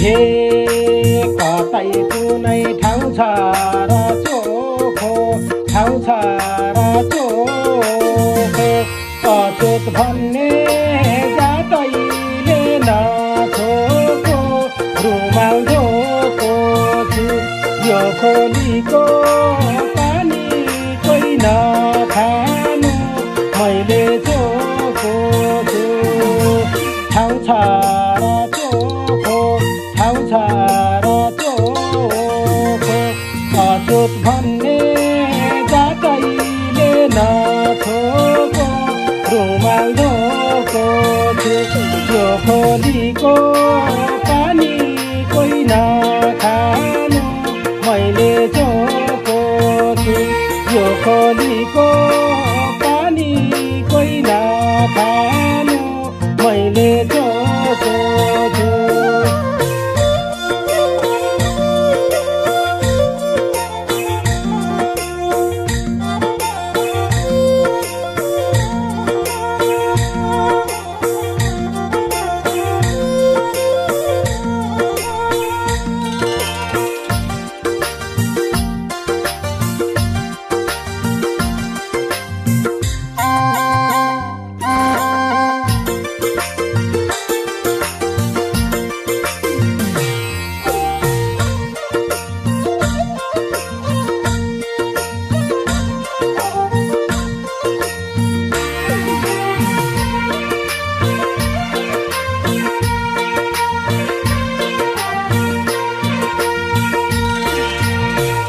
हे कतै कुनै ठाउँ छ र चोखो ठाउँ छ र चोखो अछुत भन्ने जातैले नछोको रुमाल धोको छु यो खोलीको पानी कोही नखानु मैले चोको छु ठाउँ छ र चोखो ठाउँ छ र चोखो अछुत भन्ने जातैले नछोको रुमाल धोको छु यो खोलीको पानी कोही नखानु मैले चोको छु यो खोलीको पानी कोही नखानु मैले चोको छु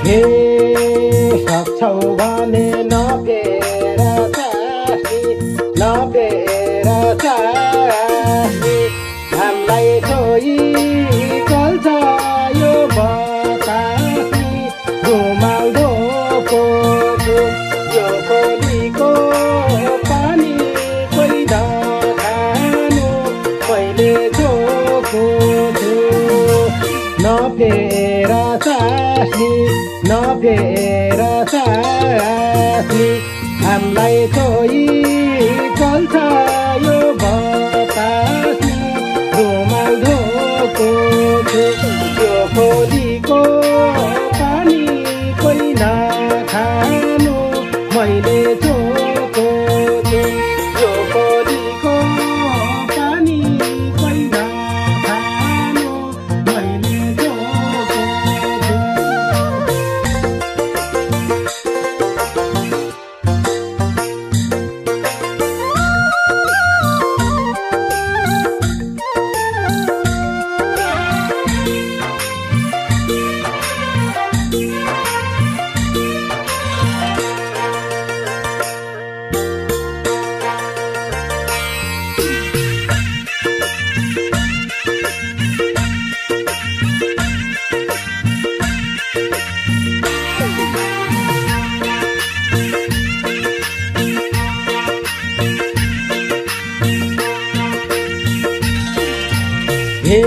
हे सक्छौ भने नफेर चाही हामीलाई छोई चल्छ यो बतासी रुमाल धोको छु यो खोलीको पानी कोही नखानु मैले चोको छु नफेर सास्नी हामीलाई छोई चल्छ यो बतासी रुमाल धोको छु यो खोलीको पानी कोही नखानु मैले चोको छु यो खोलीको पानी कोही नखानु मैले चोको छु हे